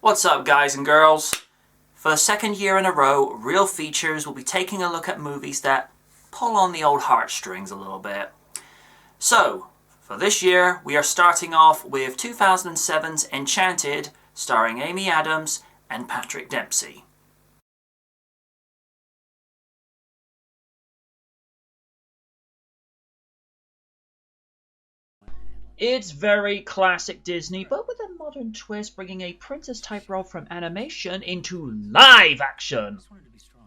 What's up, guys and girls? For the second year in a row, Real Features will be taking a look at movies that pull on the old heartstrings a little bit. So, for this year, we are starting off with 2007's Enchanted, starring Amy Adams and Patrick Dempsey. It's very classic Disney, but with a modern twist, bringing a princess-type role from animation into live action.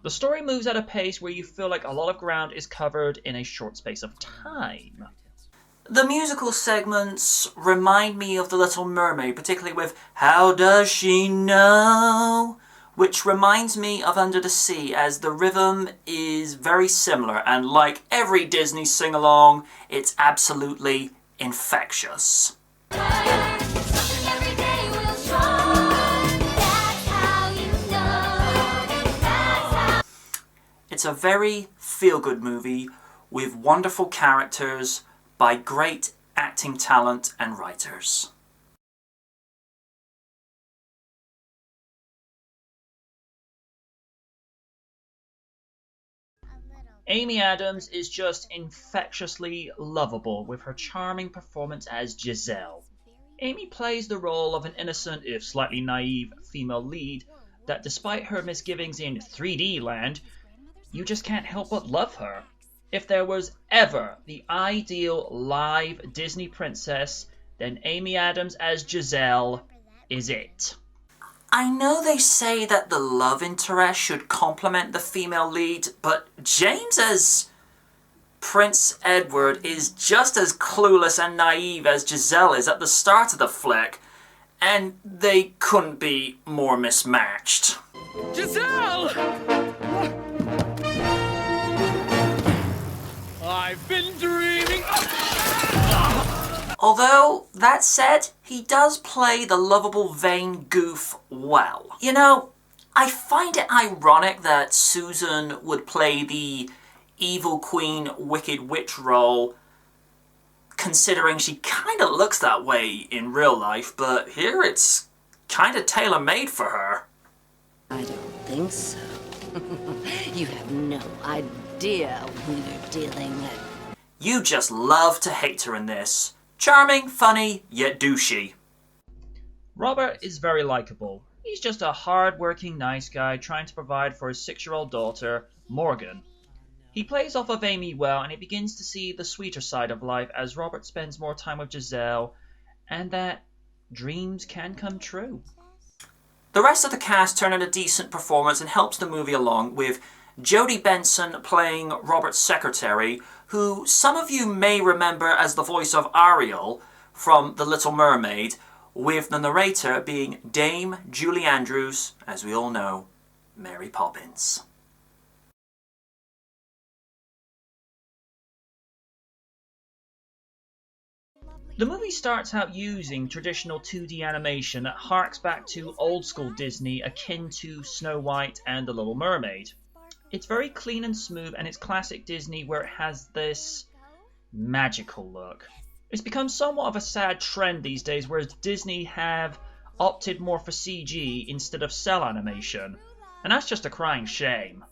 The story moves at a pace where you feel like a lot of ground is covered in a short space of time. The musical segments remind me of The Little Mermaid, particularly with How Does She Know? Which reminds me of Under the Sea, as the rhythm is very similar, and like every Disney sing-along, it's absolutely infectious. It's a very feel-good movie with wonderful characters by great acting talent and writers. Amy Adams is just infectiously lovable with her charming performance as Giselle. Amy plays the role of an innocent, if slightly naive, female lead that, despite her misgivings in 3D land, you just can't help but love her. If there was ever the ideal live Disney princess, then Amy Adams as Giselle is it. I know they say that the love interest should complement the female lead, but James as Prince Edward is just as clueless and naive as Giselle is at the start of the flick, and they couldn't be more mismatched. Giselle! I've been dreaming. Although, that said, he does play the lovable vain goof well. You know, I find it ironic that Susan would play the evil queen, wicked witch role, considering she kind of looks that way in real life, but here it's kind of tailor-made for her. I don't think so. You have no idea who you're dealing with. You just love to hate her in this. Charming, funny, yet douchey. Robert is very likable. He's just a hard-working, nice guy trying to provide for his 6-year-old daughter, Morgan. He plays off of Amy well, and he begins to see the sweeter side of life as Robert spends more time with Giselle, and that dreams can come true. The rest of the cast turn in a decent performance and helps the movie along, with Jodie Benson playing Robert's secretary, who some of you may remember as the voice of Ariel from The Little Mermaid, with the narrator being Dame Julie Andrews, as we all know, Mary Poppins. The movie starts out using traditional 2D animation that harks back to old-school Disney akin to Snow White and The Little Mermaid. It's very clean and smooth, and it's classic Disney where it has this magical look. It's become somewhat of a sad trend these days, whereas Disney have opted more for CG instead of cell animation, and that's just a crying shame.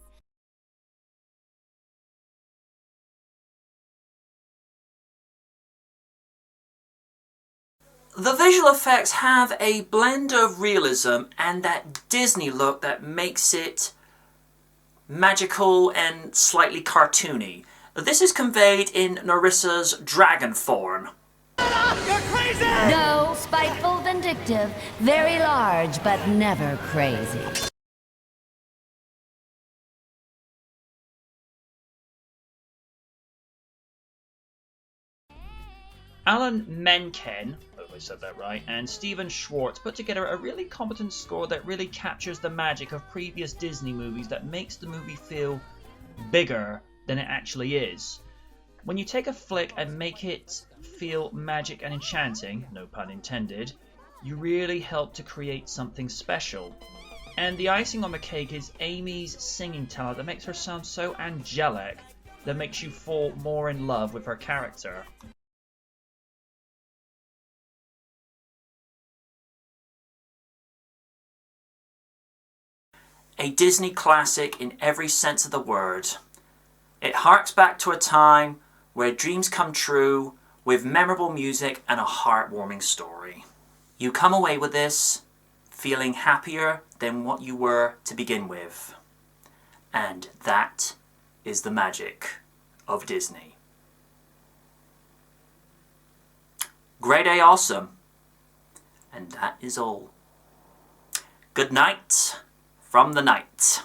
The visual effects have a blend of realism and that Disney look that makes it magical and slightly cartoony. This is conveyed in Narissa's dragon form. You're crazy! No, spiteful, vindictive, very large, but never crazy. Alan Menken, hope I said that right, and Stephen Schwartz put together a really competent score that really captures the magic of previous Disney movies that makes the movie feel bigger than it actually is. When you take a flick and make it feel magic and enchanting, no pun intended, you really help to create something special. And the icing on the cake is Amy's singing talent that makes her sound so angelic that makes you fall more in love with her character. A Disney classic in every sense of the word. It harks back to a time where dreams come true with memorable music and a heartwarming story. You come away with this feeling happier than what you were to begin with. And that is the magic of Disney. Grade A awesome. And that is all. Good night from the night.